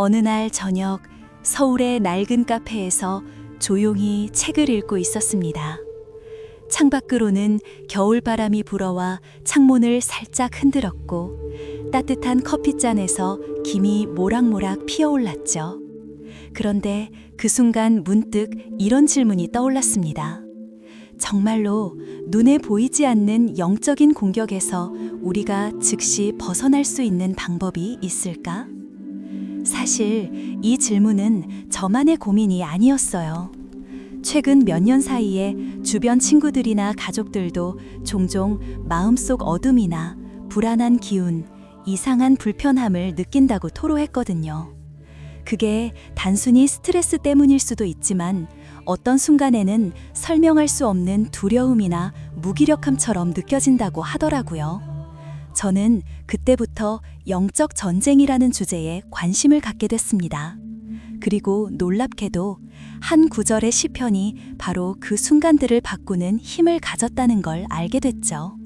어느 날 저녁 서울의 낡은 카페에서 조용히 책을 읽고 있었습니다. 창밖으로는 겨울바람이 불어와 창문을 살짝 흔들었고 따뜻한 커피잔에서 김이 모락모락 피어올랐죠. 그런데 그 순간 문득 이런 질문이 떠올랐습니다. 정말로 눈에 보이지 않는 영적인 공격에서 우리가 즉시 벗어날 수 있는 방법이 있을까? 사실 이 질문은 저만의 고민이 아니었어요. 최근 몇 년 사이에 주변 친구들이나 가족들도 종종 마음속 어둠이나 불안한 기운, 이상한 불편함을 느낀다고 토로했거든요. 그게 단순히 스트레스 때문일 수도 있지만 어떤 순간에는 설명할 수 없는 두려움이나 무기력함처럼 느껴진다고 하더라고요. 저는 그때부터 영적 전쟁이라는 주제에 관심을 갖게 됐습니다. 그리고 놀랍게도 한 구절의 시편이 바로 그 순간들을 바꾸는 힘을 가졌다는 걸 알게 됐죠.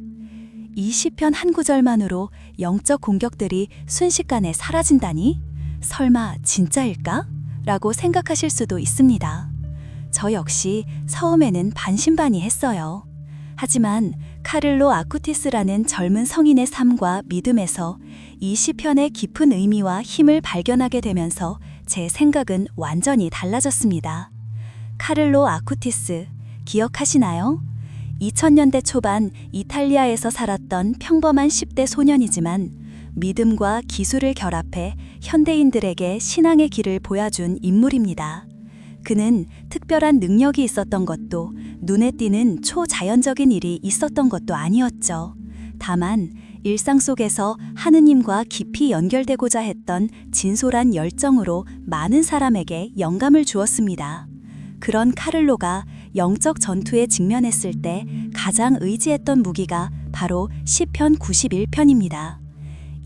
이 시편 한 구절만으로 영적 공격들이 순식간에 사라진다니? 설마 진짜일까? 라고 생각하실 수도 있습니다. 저 역시 처음에는 반신반의했어요. 하지만 카를로 아쿠티스라는 젊은 성인의 삶과 믿음에서 이 시편의 깊은 의미와 힘을 발견하게 되면서 제 생각은 완전히 달라졌습니다. 카를로 아쿠티스, 기억하시나요? 2000년대 초반 이탈리아에서 살았던 평범한 10대 소년이지만 믿음과 기술을 결합해 현대인들에게 신앙의 길을 보여준 인물입니다. 그는 특별한 능력이 있었던 것도 눈에 띄는 초자연적인 일이 있었던 것도 아니었죠. 다만 일상 속에서 하느님과 깊이 연결되고자 했던 진솔한 열정으로 많은 사람에게 영감을 주었습니다. 그런 카를로가 영적 전투에 직면했을 때 가장 의지했던 무기가 바로 시편 91편입니다.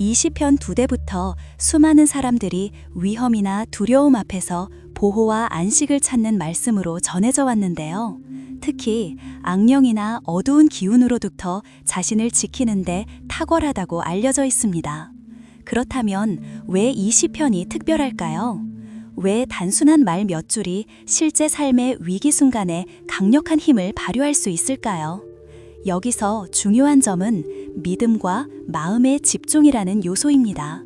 이 시편 2대부터 수많은 사람들이 위험이나 두려움 앞에서 보호와 안식을 찾는 말씀으로 전해져 왔는데요. 특히 악령이나 어두운 기운으로부터 자신을 지키는데 탁월하다고 알려져 있습니다. 그렇다면 왜 이 시편이 특별할까요? 왜 단순한 말 몇 줄이 실제 삶의 위기 순간에 강력한 힘을 발휘할 수 있을까요? 여기서 중요한 점은 믿음과 마음의 집중이라는 요소입니다.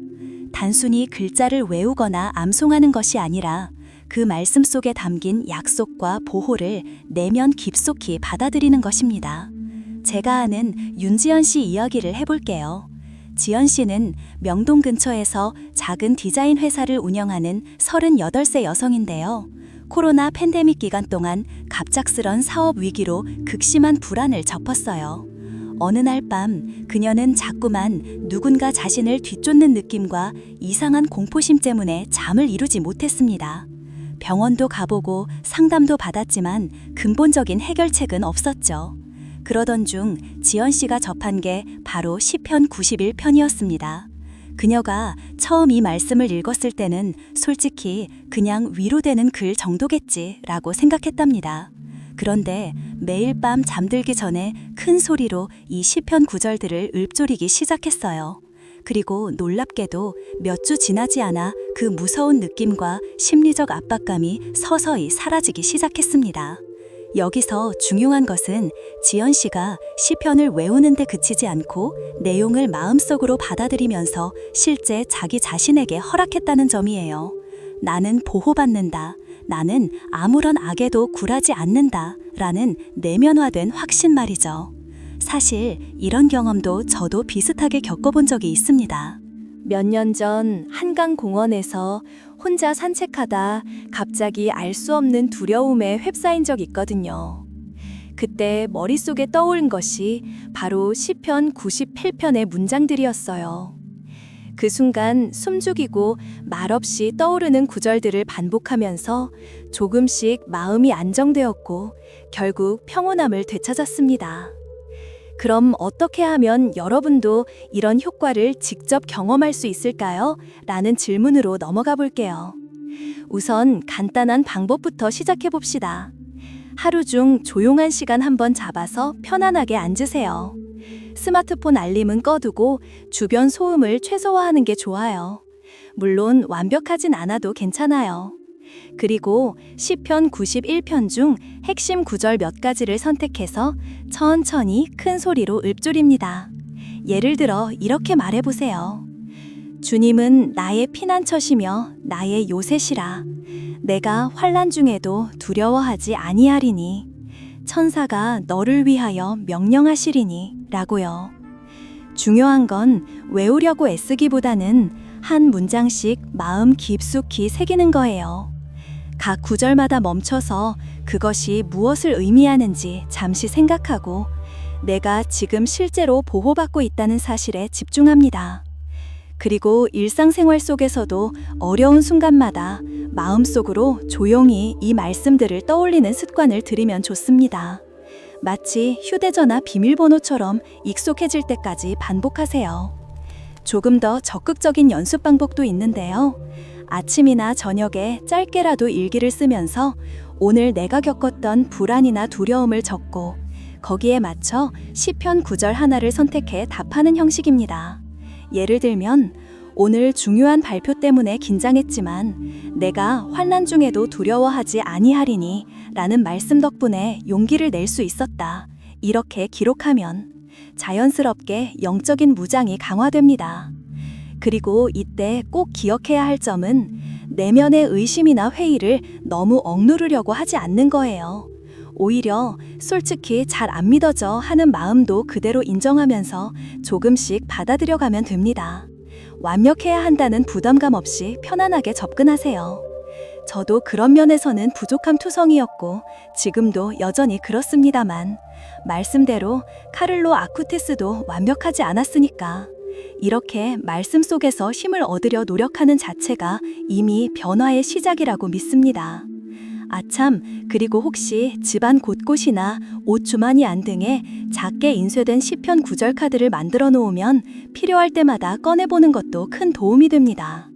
단순히 글자를 외우거나 암송하는 것이 아니라 그 말씀 속에 담긴 약속과 보호를 내면 깊숙이 받아들이는 것입니다. 제가 아는 윤지연 씨 이야기를 해볼게요. 지연 씨는 명동 근처에서 작은 디자인 회사를 운영하는 38세 여성인데요. 코로나 팬데믹 기간 동안 갑작스런 사업 위기로 극심한 불안을 접었어요. 어느 날 밤 그녀는 자꾸만 누군가 자신을 뒤쫓는 느낌과 이상한 공포심 때문에 잠을 이루지 못했습니다. 병원도 가보고 상담도 받았지만 근본적인 해결책은 없었죠. 그러던 중 지연 씨가 접한 게 바로 시편 91편이었습니다. 그녀가 처음 이 말씀을 읽었을 때는 솔직히 그냥 위로되는 글 정도겠지라고 생각했답니다. 그런데 매일 밤 잠들기 전에 큰 소리로 이 시편 구절들을 읊조리기 시작했어요. 그리고 놀랍게도 몇 주 지나지 않아 그 무서운 느낌과 심리적 압박감이 서서히 사라지기 시작했습니다. 여기서 중요한 것은 지연 씨가 시편을 외우는데 그치지 않고 내용을 마음속으로 받아들이면서 실제 자기 자신에게 허락했다는 점이에요. 나는 보호받는다. 나는 아무런 악에도 굴하지 않는다. 라는 내면화된 확신 말이죠. 사실 이런 경험도 저도 비슷하게 겪어본 적이 있습니다. 몇 년 전 한강 공원에서 혼자 산책하다 갑자기 알 수 없는 두려움에 휩싸인 적 있거든요. 그때 머릿속에 떠오른 것이 바로 시편 91편의 문장들이었어요. 그 순간 숨죽이고 말없이 떠오르는 구절들을 반복하면서 조금씩 마음이 안정되었고 결국 평온함을 되찾았습니다. 그럼 어떻게 하면 여러분도 이런 효과를 직접 경험할 수 있을까요? 라는 질문으로 넘어가 볼게요. 우선 간단한 방법부터 시작해 봅시다. 하루 중 조용한 시간 한번 잡아서 편안하게 앉으세요. 스마트폰 알림은 꺼두고 주변 소음을 최소화하는 게 좋아요. 물론 완벽하진 않아도 괜찮아요. 그리고 시편 91편 중 핵심 구절 몇 가지를 선택해서 천천히 큰 소리로 읊조립니다. 예를 들어 이렇게 말해보세요. 주님은 나의 피난처시며 나의 요새시라. 내가 환난 중에도 두려워하지 아니하리니 천사가 너를 위하여 명령하시리니 라고요. 중요한 건 외우려고 애쓰기보다는 한 문장씩 마음 깊숙이 새기는 거예요. 각 구절마다 멈춰서 그것이 무엇을 의미하는지 잠시 생각하고 내가 지금 실제로 보호받고 있다는 사실에 집중합니다. 그리고 일상생활 속에서도 어려운 순간마다 마음속으로 조용히 이 말씀들을 떠올리는 습관을 들이면 좋습니다. 마치 휴대전화 비밀번호처럼 익숙해질 때까지 반복하세요. 조금 더 적극적인 연습 방법도 있는데요. 아침이나 저녁에 짧게라도 일기를 쓰면서 오늘 내가 겪었던 불안이나 두려움을 적고 거기에 맞춰 시편 구절 하나를 선택해 답하는 형식입니다. 예를 들면 오늘 중요한 발표 때문에 긴장했지만 내가 환난 중에도 두려워하지 아니하리니 라는 말씀 덕분에 용기를 낼 수 있었다. 이렇게 기록하면 자연스럽게 영적인 무장이 강화됩니다. 그리고 이때 꼭 기억해야 할 점은 내면의 의심이나 회의를 너무 억누르려고 하지 않는 거예요. 오히려 솔직히 잘 안 믿어져 하는 마음도 그대로 인정하면서 조금씩 받아들여가면 됩니다. 완벽해야 한다는 부담감 없이 편안하게 접근하세요. 저도 그런 면에서는 부족함 투성이었고 지금도 여전히 그렇습니다만 말씀대로 카를로 아쿠티스도 완벽하지 않았으니까 이렇게 말씀 속에서 힘을 얻으려 노력하는 자체가 이미 변화의 시작이라고 믿습니다. 아참, 그리고 혹시 집안 곳곳이나 옷 주머니 안 등에 작게 인쇄된 시편 구절 카드를 만들어 놓으면 필요할 때마다 꺼내보는 것도 큰 도움이 됩니다.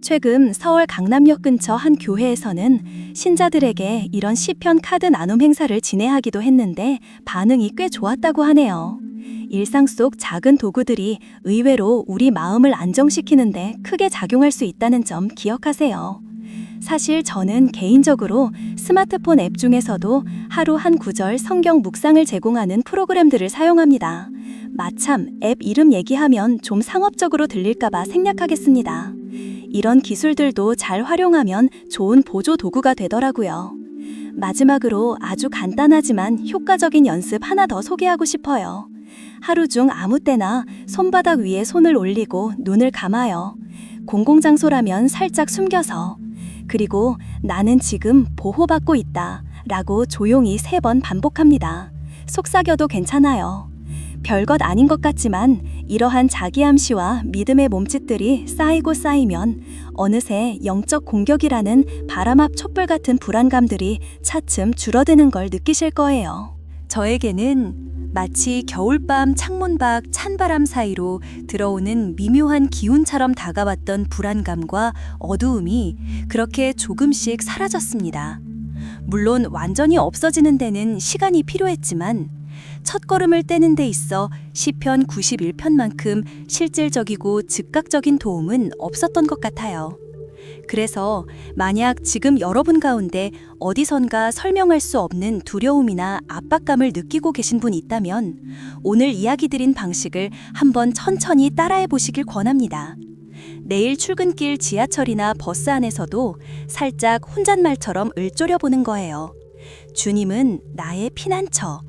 최근 서울 강남역 근처 한 교회에서는 신자들에게 이런 시편 카드 나눔 행사를 진행하기도 했는데 반응이 꽤 좋았다고 하네요. 일상 속 작은 도구들이 의외로 우리 마음을 안정시키는데 크게 작용할 수 있다는 점 기억하세요. 사실 저는 개인적으로 스마트폰 앱 중에서도 하루 한 구절 성경 묵상을 제공하는 프로그램들을 사용합니다. 마참 앱 이름 얘기하면 좀 상업적으로 들릴까봐 생략하겠습니다. 이런 기술들도 잘 활용하면 좋은 보조 도구가 되더라고요. 마지막으로 아주 간단하지만 효과적인 연습 하나 더 소개하고 싶어요. 하루 중 아무 때나 손바닥 위에 손을 올리고 눈을 감아요. 공공장소라면 살짝 숨겨서 그리고 나는 지금 보호받고 있다 라고 조용히 3번 반복합니다. 속삭여도 괜찮아요. 별것 아닌 것 같지만 이러한 자기암시와 믿음의 몸짓들이 쌓이고 쌓이면 어느새 영적 공격이라는 바람 앞 촛불 같은 불안감들이 차츰 줄어드는 걸 느끼실 거예요. 저에게는 마치 겨울밤 창문 밖 찬바람 사이로 들어오는 미묘한 기운처럼 다가왔던 불안감과 어두움이 그렇게 조금씩 사라졌습니다. 물론 완전히 없어지는 데는 시간이 필요했지만 첫걸음을 떼는 데 있어 시편 91편만큼 실질적이고 즉각적인 도움은 없었던 것 같아요. 그래서 만약 지금 여러분 가운데 어디선가 설명할 수 없는 두려움이나 압박감을 느끼고 계신 분이 있다면 오늘 이야기 드린 방식을 한번 천천히 따라해 보시길 권합니다. 내일 출근길 지하철이나 버스 안에서도 살짝 혼잣말처럼 읊조려 보는 거예요. 주님은 나의 피난처.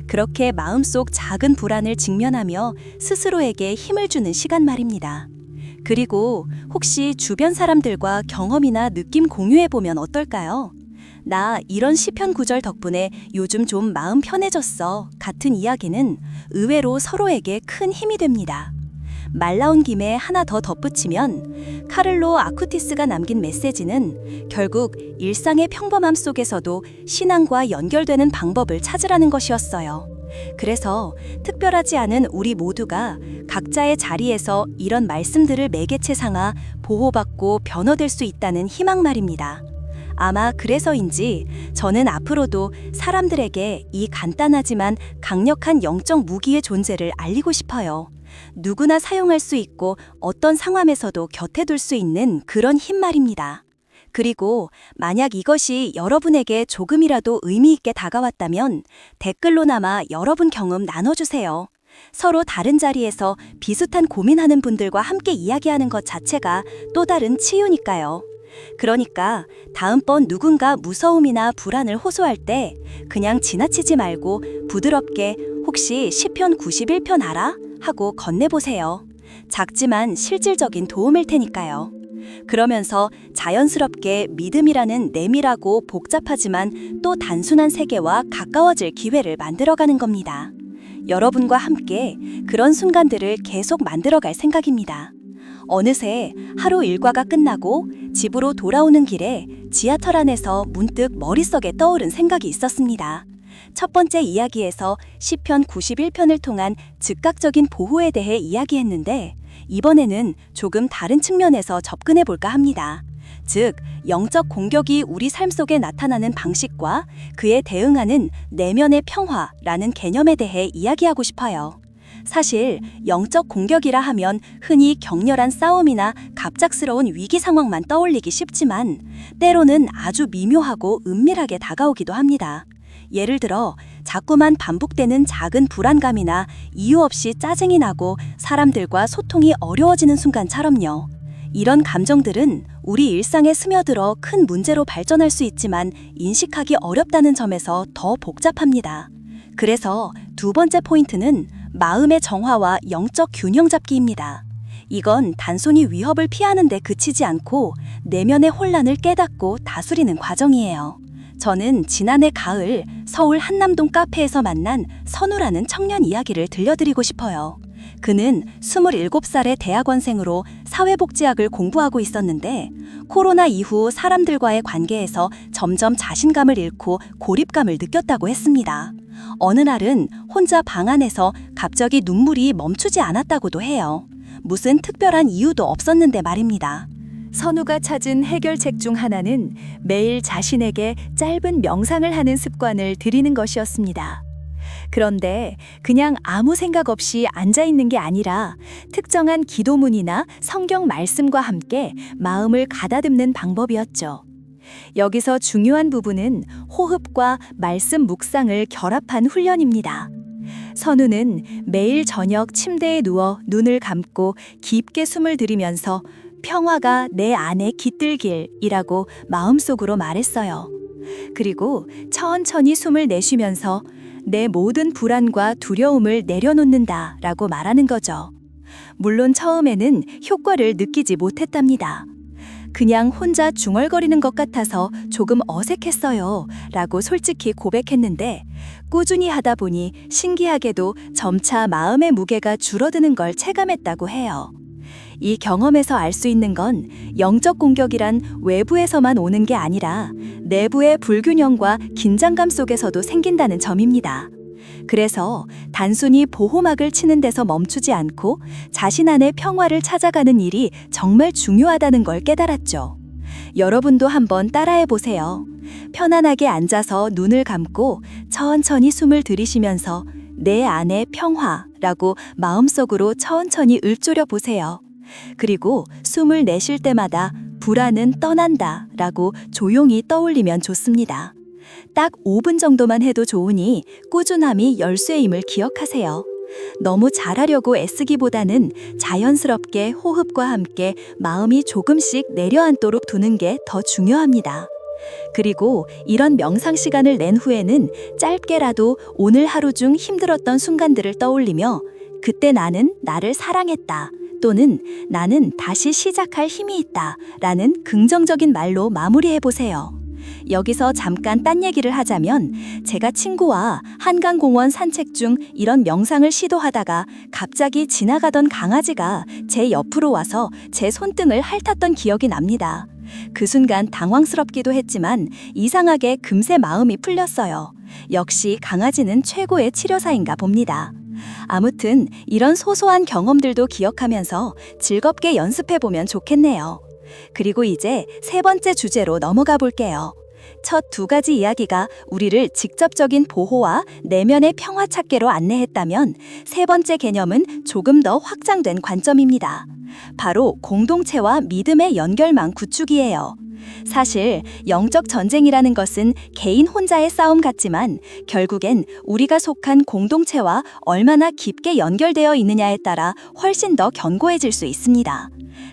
그렇게 마음속 작은 불안을 직면하며 스스로에게 힘을 주는 시간 말입니다. 그리고 혹시 주변 사람들과 경험이나 느낌 공유해보면 어떨까요? 나 이런 시편 구절 덕분에 요즘 좀 마음 편해졌어 같은 이야기는 의외로 서로에게 큰 힘이 됩니다. 말 나온 김에 하나 더 덧붙이면 카를로 아쿠티스가 남긴 메시지는 결국 일상의 평범함 속에서도 신앙과 연결되는 방법을 찾으라는 것이었어요. 그래서 특별하지 않은 우리 모두가 각자의 자리에서 이런 말씀들을 매개체 삼아 보호받고 변화될 수 있다는 희망 말입니다. 아마 그래서인지 저는 앞으로도 사람들에게 이 간단하지만 강력한 영적 무기의 존재를 알리고 싶어요. 누구나 사용할 수 있고 어떤 상황에서도 곁에 둘 수 있는 그런 힘 말입니다. 그리고 만약 이것이 여러분에게 조금이라도 의미 있게 다가왔다면 댓글로나마 여러분 경험 나눠주세요. 서로 다른 자리에서 비슷한 고민하는 분들과 함께 이야기하는 것 자체가 또 다른 치유니까요. 그러니까 다음번 누군가 무서움이나 불안을 호소할 때 그냥 지나치지 말고 부드럽게 혹시 시편 91편 알아? 하고 건네보세요. 작지만 실질적인 도움일 테니까요. 그러면서 자연스럽게 믿음이라는 내밀하고 복잡하지만 또 단순한 세계와 가까워질 기회를 만들어가는 겁니다. 여러분과 함께 그런 순간들을 계속 만들어갈 생각입니다. 어느새 하루 일과가 끝나고 집으로 돌아오는 길에 지하철 안에서 문득 머릿속에 떠오른 생각이 있었습니다. 첫 번째 이야기에서 시편 91편을 통한 즉각적인 보호에 대해 이야기했는데 이번에는 조금 다른 측면에서 접근해 볼까 합니다. 즉, 영적 공격이 우리 삶 속에 나타나는 방식과 그에 대응하는 내면의 평화라는 개념에 대해 이야기하고 싶어요. 사실 영적 공격이라 하면 흔히 격렬한 싸움이나 갑작스러운 위기 상황만 떠올리기 쉽지만 때로는 아주 미묘하고 은밀하게 다가오기도 합니다. 예를 들어 자꾸만 반복되는 작은 불안감이나 이유 없이 짜증이 나고 사람들과 소통이 어려워지는 순간처럼요. 이런 감정들은 우리 일상에 스며들어 큰 문제로 발전할 수 있지만 인식하기 어렵다는 점에서 더 복잡합니다. 그래서 두 번째 포인트는 마음의 정화와 영적 균형 잡기입니다. 이건 단순히 위협을 피하는 데 그치지 않고 내면의 혼란을 깨닫고 다스리는 과정이에요. 저는 지난해 가을 서울 한남동 카페에서 만난 선우라는 청년 이야기를 들려드리고 싶어요. 그는 27살의 대학원생으로 사회복지학을 공부하고 있었는데 코로나 이후 사람들과의 관계에서 점점 자신감을 잃고 고립감을 느꼈다고 했습니다. 어느 날은 혼자 방 안에서 갑자기 눈물이 멈추지 않았다고도 해요. 무슨 특별한 이유도 없었는데 말입니다. 선우가 찾은 해결책 중 하나는 매일 자신에게 짧은 명상을 하는 습관을 들이는 것이었습니다. 그런데 그냥 아무 생각 없이 앉아 있는 게 아니라 특정한 기도문이나 성경 말씀과 함께 마음을 가다듬는 방법이었죠. 여기서 중요한 부분은 호흡과 말씀 묵상을 결합한 훈련입니다. 선우는 매일 저녁 침대에 누워 눈을 감고 깊게 숨을 들이면서 평화가 내 안에 깃들길이라고 마음속으로 말했어요. 그리고 천천히 숨을 내쉬면서 내 모든 불안과 두려움을 내려놓는다 라고 말하는 거죠. 물론 처음에는 효과를 느끼지 못했답니다. 그냥 혼자 중얼거리는 것 같아서 조금 어색했어요 라고 솔직히 고백했는데 꾸준히 하다 보니 신기하게도 점차 마음의 무게가 줄어드는 걸 체감했다고 해요. 이 경험에서 알 수 있는 건 영적 공격이란 외부에서만 오는 게 아니라 내부의 불균형과 긴장감 속에서도 생긴다는 점입니다. 그래서 단순히 보호막을 치는 데서 멈추지 않고 자신 안의 평화를 찾아가는 일이 정말 중요하다는 걸 깨달았죠. 여러분도 한번 따라해 보세요. 편안하게 앉아서 눈을 감고 천천히 숨을 들이쉬면서 내 안의 평화라고 마음속으로 천천히 읊조려 보세요. 그리고 숨을 내쉴 때마다 불안은 떠난다 라고 조용히 떠올리면 좋습니다. 딱 5분 정도만 해도 좋으니 꾸준함이 열쇠임을 기억하세요. 너무 잘하려고 애쓰기보다는 자연스럽게 호흡과 함께 마음이 조금씩 내려앉도록 두는 게 더 중요합니다. 그리고 이런 명상 시간을 낸 후에는 짧게라도 오늘 하루 중 힘들었던 순간들을 떠올리며 그때 나는 나를 사랑했다 또는 나는 다시 시작할 힘이 있다 라는 긍정적인 말로 마무리해보세요. 여기서 잠깐 딴 얘기를 하자면 제가 친구와 한강공원 산책 중 이런 명상을 시도하다가 갑자기 지나가던 강아지가 제 옆으로 와서 제 손등을 핥았던 기억이 납니다. 그 순간 당황스럽기도 했지만 이상하게 금세 마음이 풀렸어요. 역시 강아지는 최고의 치료사인가 봅니다. 아무튼 이런 소소한 경험들도 기억하면서 즐겁게 연습해보면 좋겠네요. 그리고 이제 세 번째 주제로 넘어가 볼게요. 첫 두 가지 이야기가 우리를 직접적인 보호와 내면의 평화 찾기로 안내했다면 세 번째 개념은 조금 더 확장된 관점입니다. 바로 공동체와 믿음의 연결망 구축이에요. 사실 영적 전쟁이라는 것은 개인 혼자의 싸움 같지만 결국엔 우리가 속한 공동체와 얼마나 깊게 연결되어 있느냐에 따라 훨씬 더 견고해질 수 있습니다.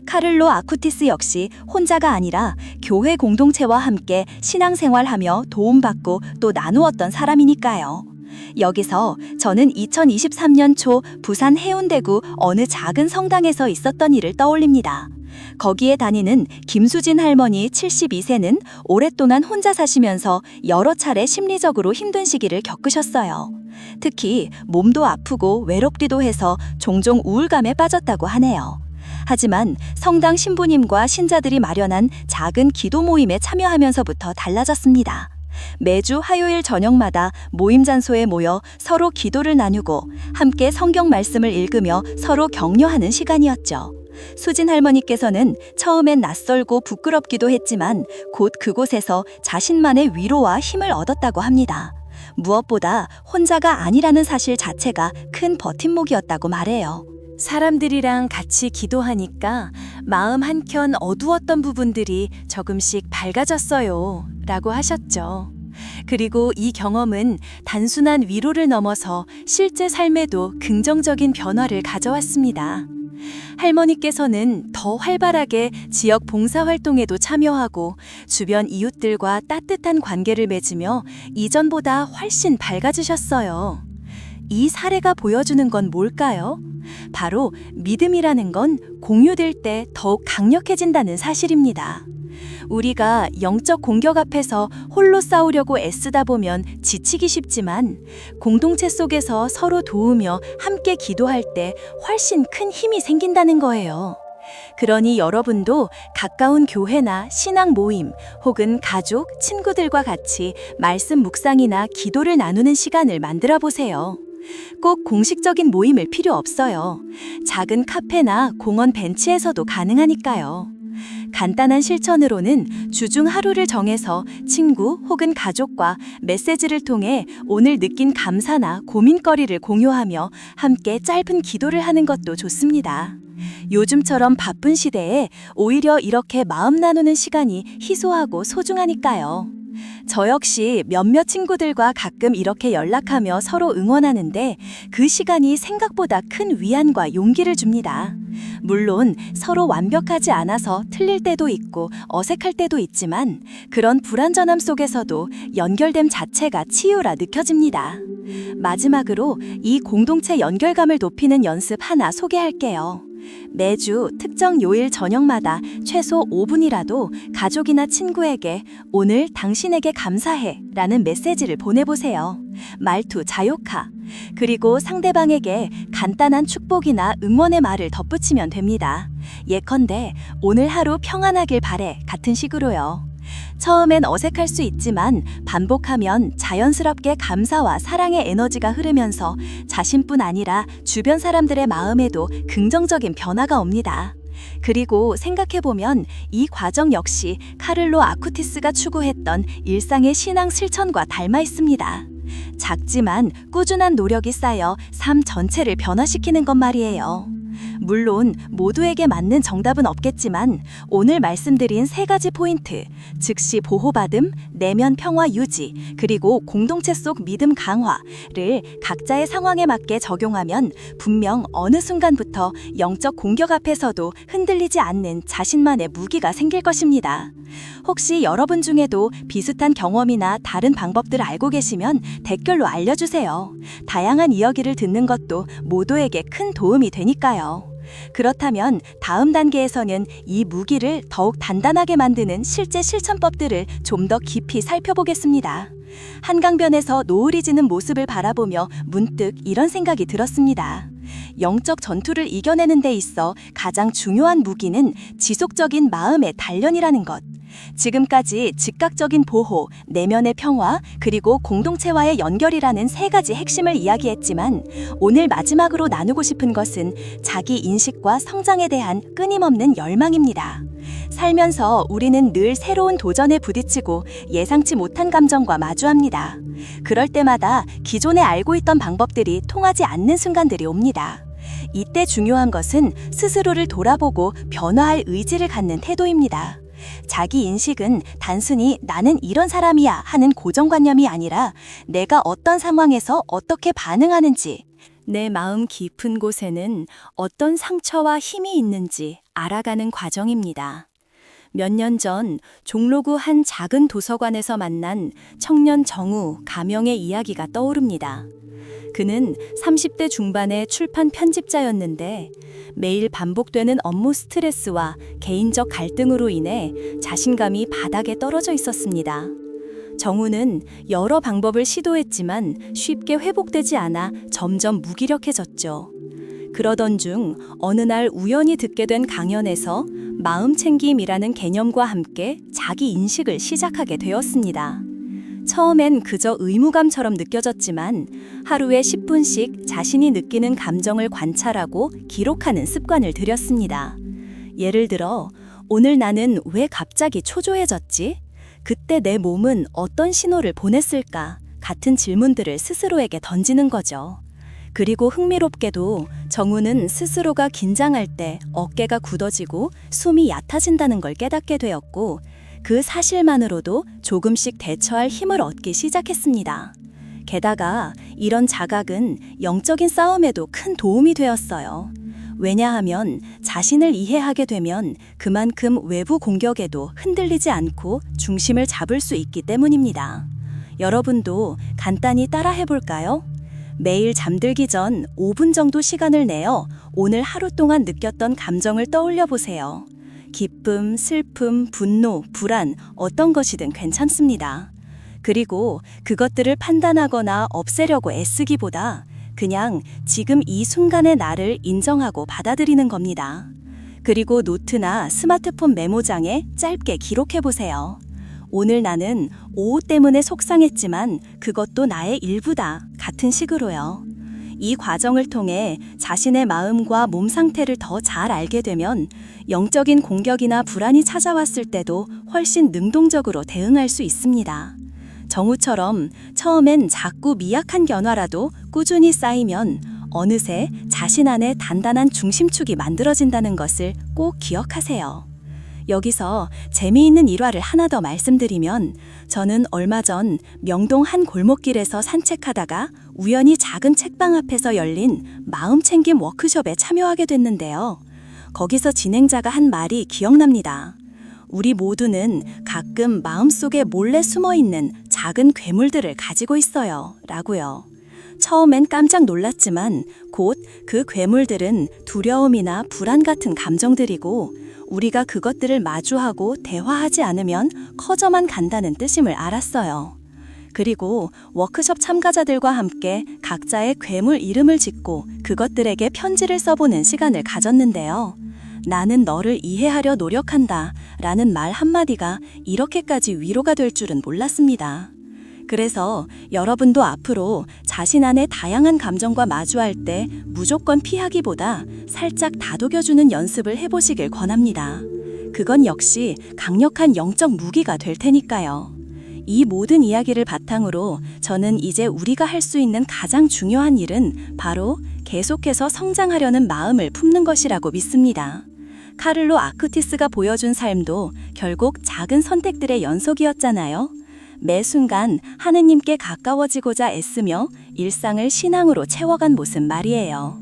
카를로 아쿠티스 역시 혼자가 아니라 교회 공동체와 함께 신앙생활하며 도움받고 또 나누었던 사람이니까요. 여기서 저는 2023년 초 부산 해운대구 어느 작은 성당에서 있었던 일을 떠올립니다. 거기에 다니는 김수진 할머니 72세는 오랫동안 혼자 사시면서 여러 차례 심리적으로 힘든 시기를 겪으셨어요. 특히 몸도 아프고 외롭기도 해서 종종 우울감에 빠졌다고 하네요. 하지만 성당 신부님과 신자들이 마련한 작은 기도 모임에 참여하면서부터 달라졌습니다. 매주 화요일 저녁마다 모임 장소에 모여 서로 기도를 나누고 함께 성경 말씀을 읽으며 서로 격려하는 시간이었죠. 수진 할머니께서는 처음엔 낯설고 부끄럽기도 했지만 곧 그곳에서 자신만의 위로와 힘을 얻었다고 합니다. 무엇보다 혼자가 아니라는 사실 자체가 큰 버팀목이었다고 말해요. 사람들이랑 같이 기도하니까 마음 한켠 어두웠던 부분들이 조금씩 밝아졌어요. 라고 하셨죠. 그리고 이 경험은 단순한 위로를 넘어서 실제 삶에도 긍정적인 변화를 가져왔습니다. 할머니께서는 더 활발하게 지역 봉사활동에도 참여하고 주변 이웃들과 따뜻한 관계를 맺으며 이전보다 훨씬 밝아지셨어요. 이 사례가 보여주는 건 뭘까요? 바로 믿음이라는 건 공유될 때 더욱 강력해진다는 사실입니다. 우리가 영적 공격 앞에서 홀로 싸우려고 애쓰다 보면 지치기 쉽지만 공동체 속에서 서로 도우며 함께 기도할 때 훨씬 큰 힘이 생긴다는 거예요. 그러니 여러분도 가까운 교회나 신앙 모임 혹은 가족, 친구들과 같이 말씀 묵상이나 기도를 나누는 시간을 만들어 보세요. 꼭 공식적인 모임일 필요 없어요. 작은 카페나 공원 벤치에서도 가능하니까요. 간단한 실천으로는 주중 하루를 정해서 친구 혹은 가족과 메시지를 통해 오늘 느낀 감사나 고민거리를 공유하며 함께 짧은 기도를 하는 것도 좋습니다. 요즘처럼 바쁜 시대에 오히려 이렇게 마음 나누는 시간이 희소하고 소중하니까요. 저 역시 몇몇 친구들과 가끔 이렇게 연락하며 서로 응원하는데 그 시간이 생각보다 큰 위안과 용기를 줍니다. 물론 서로 완벽하지 않아서 틀릴 때도 있고 어색할 때도 있지만 그런 불완전함 속에서도 연결됨 자체가 치유라 느껴집니다. 마지막으로 이 공동체 연결감을 높이는 연습 하나 소개할게요. 매주 특정 요일 저녁마다 최소 5분이라도 가족이나 친구에게 오늘 당신에게 감사해 라는 메시지를 보내보세요. 말투 자욕하. 그리고 상대방에게 간단한 축복이나 응원의 말을 덧붙이면 됩니다. 예컨대 오늘 하루 평안하길 바래 같은 식으로요. 처음엔 어색할 수 있지만 반복하면 자연스럽게 감사와 사랑의 에너지가 흐르면서 자신뿐 아니라 주변 사람들의 마음에도 긍정적인 변화가 옵니다. 그리고 생각해보면 이 과정 역시 카를로 아쿠티스가 추구했던 일상의 신앙 실천과 닮아 있습니다. 작지만 꾸준한 노력이 쌓여 삶 전체를 변화시키는 것 말이에요. 물론 모두에게 맞는 정답은 없겠지만 오늘 말씀드린 세 가지 포인트, 즉시 보호받음, 내면 평화 유지, 그리고 공동체 속 믿음 강화를 각자의 상황에 맞게 적용하면 분명 어느 순간부터 영적 공격 앞에서도 흔들리지 않는 자신만의 무기가 생길 것입니다. 혹시 여러분 중에도 비슷한 경험이나 다른 방법들 알고 계시면 댓글로 알려주세요. 다양한 이야기를 듣는 것도 모두에게 큰 도움이 되니까요. 그렇다면 다음 단계에서는 이 무기를 더욱 단단하게 만드는 실제 실천법들을 좀 더 깊이 살펴보겠습니다. 한강변에서 노을이 지는 모습을 바라보며 문득 이런 생각이 들었습니다. 영적 전투를 이겨내는 데 있어 가장 중요한 무기는 지속적인 마음의 단련이라는 것. 지금까지 즉각적인 보호, 내면의 평화, 그리고 공동체와의 연결이라는 세 가지 핵심을 이야기했지만 오늘 마지막으로 나누고 싶은 것은 자기 인식과 성장에 대한 끊임없는 열망입니다. 살면서 우리는 늘 새로운 도전에 부딪히고 예상치 못한 감정과 마주합니다. 그럴 때마다 기존에 알고 있던 방법들이 통하지 않는 순간들이 옵니다. 이때 중요한 것은 스스로를 돌아보고 변화할 의지를 갖는 태도입니다. 자기 인식은 단순히 나는 이런 사람이야 하는 고정관념이 아니라 내가 어떤 상황에서 어떻게 반응하는지, 내 마음 깊은 곳에는 어떤 상처와 힘이 있는지 알아가는 과정입니다. 몇 년 전 종로구 한 작은 도서관에서 만난 청년 정우 가명의 이야기가 떠오릅니다. 그는 30대 중반의 출판 편집자였는데 매일 반복되는 업무 스트레스와 개인적 갈등으로 인해 자신감이 바닥에 떨어져 있었습니다. 정우는 여러 방법을 시도했지만 쉽게 회복되지 않아 점점 무기력해졌죠. 그러던 중 어느 날 우연히 듣게 된 강연에서 마음챙김이라는 개념과 함께 자기 인식을 시작하게 되었습니다. 처음엔 그저 의무감처럼 느껴졌지만 하루에 10분씩 자신이 느끼는 감정을 관찰하고 기록하는 습관을 들였습니다. 예를 들어, 오늘 나는 왜 갑자기 초조해졌지? 그때 내 몸은 어떤 신호를 보냈을까? 같은 질문들을 스스로에게 던지는 거죠. 그리고 흥미롭게도 정우는 스스로가 긴장할 때 어깨가 굳어지고 숨이 얕아진다는 걸 깨닫게 되었고 그 사실만으로도 조금씩 대처할 힘을 얻기 시작했습니다. 게다가 이런 자각은 영적인 싸움에도 큰 도움이 되었어요. 왜냐하면 자신을 이해하게 되면 그만큼 외부 공격에도 흔들리지 않고 중심을 잡을 수 있기 때문입니다. 여러분도 간단히 따라 해볼까요? 매일 잠들기 전 5분 정도 시간을 내어 오늘 하루 동안 느꼈던 감정을 떠올려 보세요. 기쁨, 슬픔, 분노, 불안, 어떤 것이든 괜찮습니다. 그리고 그것들을 판단하거나 없애려고 애쓰기보다 그냥 지금 이 순간의 나를 인정하고 받아들이는 겁니다. 그리고 노트나 스마트폰 메모장에 짧게 기록해 보세요. 오늘 나는 오후 때문에 속상했지만 그것도 나의 일부다. 같은 식으로요. 이 과정을 통해 자신의 마음과 몸 상태를 더 잘 알게 되면 영적인 공격이나 불안이 찾아왔을 때도 훨씬 능동적으로 대응할 수 있습니다. 정우처럼 처음엔 작고 미약한 변화라도 꾸준히 쌓이면 어느새 자신 안에 단단한 중심축이 만들어진다는 것을 꼭 기억하세요. 여기서 재미있는 일화를 하나 더 말씀드리면 저는 얼마 전 명동 한 골목길에서 산책하다가 우연히 작은 책방 앞에서 열린 마음챙김 워크숍에 참여하게 됐는데요. 거기서 진행자가 한 말이 기억납니다. 우리 모두는 가끔 마음속에 몰래 숨어있는 작은 괴물들을 가지고 있어요. 라고요. 처음엔 깜짝 놀랐지만 곧 그 괴물들은 두려움이나 불안 같은 감정들이고 우리가 그것들을 마주하고 대화하지 않으면 커져만 간다는 뜻임을 알았어요. 그리고 워크숍 참가자들과 함께 각자의 괴물 이름을 짓고 그것들에게 편지를 써보는 시간을 가졌는데요. 나는 너를 이해하려 노력한다 라는 말 한마디가 이렇게까지 위로가 될 줄은 몰랐습니다. 그래서 여러분도 앞으로 자신 안의 다양한 감정과 마주할 때 무조건 피하기보다 살짝 다독여주는 연습을 해보시길 권합니다. 그건 역시 강력한 영적 무기가 될 테니까요. 이 모든 이야기를 바탕으로 저는 이제 우리가 할 수 있는 가장 중요한 일은 바로 계속해서 성장하려는 마음을 품는 것이라고 믿습니다. 카를로 아쿠티스가 보여준 삶도 결국 작은 선택들의 연속이었잖아요. 매 순간 하느님께 가까워지고자 애쓰며 일상을 신앙으로 채워간 모습 말이에요.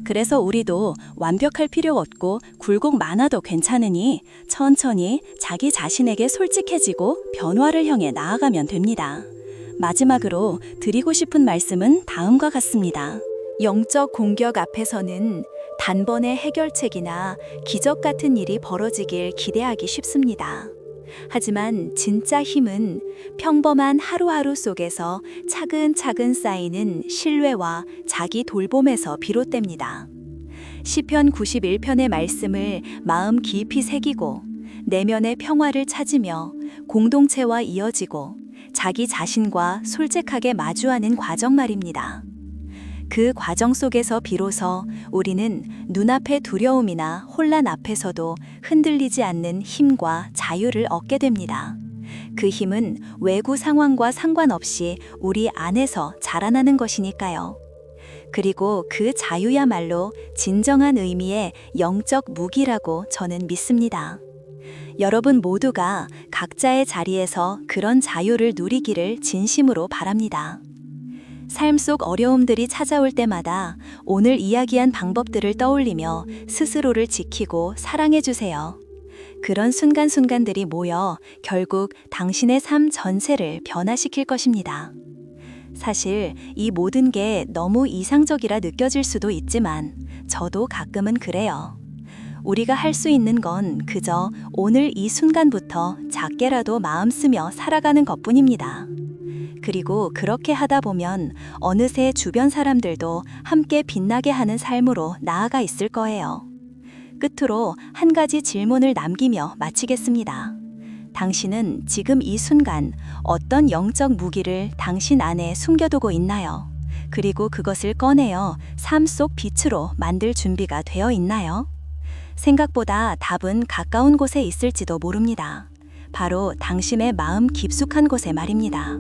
그래서 우리도 완벽할 필요 없고 굴곡 많아도 괜찮으니 천천히 자기 자신에게 솔직해지고 변화를 향해 나아가면 됩니다. 마지막으로 드리고 싶은 말씀은 다음과 같습니다. 영적 공격 앞에서는 단번에 해결책이나 기적 같은 일이 벌어지길 기대하기 쉽습니다. 하지만 진짜 힘은 평범한 하루하루 속에서 차근차근 쌓이는 신뢰와 자기 돌봄에서 비롯됩니다. 시편 91편의 말씀을 마음 깊이 새기고 내면의 평화를 찾으며 공동체와 이어지고 자기 자신과 솔직하게 마주하는 과정 말입니다. 그 과정 속에서 비로소 우리는 눈앞의 두려움이나 혼란 앞에서도 흔들리지 않는 힘과 자유를 얻게 됩니다. 그 힘은 외부 상황과 상관없이 우리 안에서 자라나는 것이니까요. 그리고 그 자유야말로 진정한 의미의 영적 무기라고 저는 믿습니다. 여러분 모두가 각자의 자리에서 그런 자유를 누리기를 진심으로 바랍니다. 삶 속 어려움들이 찾아올 때마다 오늘 이야기한 방법들을 떠올리며 스스로를 지키고 사랑해 주세요. 그런 순간순간들이 모여 결국 당신의 삶 전체를 변화시킬 것입니다. 사실 이 모든 게 너무 이상적이라 느껴질 수도 있지만 저도 가끔은 그래요. 우리가 할 수 있는 건 그저 오늘 이 순간부터 작게라도 마음 쓰며 살아가는 것뿐입니다. 그리고 그렇게 하다 보면 어느새 주변 사람들도 함께 빛나게 하는 삶으로 나아가 있을 거예요. 끝으로 한 가지 질문을 남기며 마치겠습니다. 당신은 지금 이 순간 어떤 영적 무기를 당신 안에 숨겨두고 있나요? 그리고 그것을 꺼내어 삶 속 빛으로 만들 준비가 되어 있나요? 생각보다 답은 가까운 곳에 있을지도 모릅니다. 바로 당신의 마음 깊숙한 곳에 말입니다.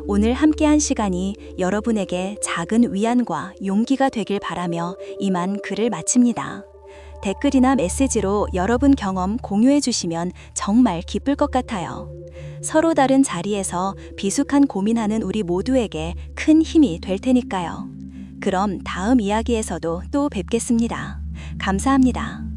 오늘 함께한 시간이 여러분에게 작은 위안과 용기가 되길 바라며 이만 글을 마칩니다. 댓글이나 메시지로 여러분 경험 공유해 주시면 정말 기쁠 것 같아요. 서로 다른 자리에서 비숙한 고민하는 우리 모두에게 큰 힘이 될 테니까요. 그럼 다음 이야기에서도 또 뵙겠습니다. 감사합니다.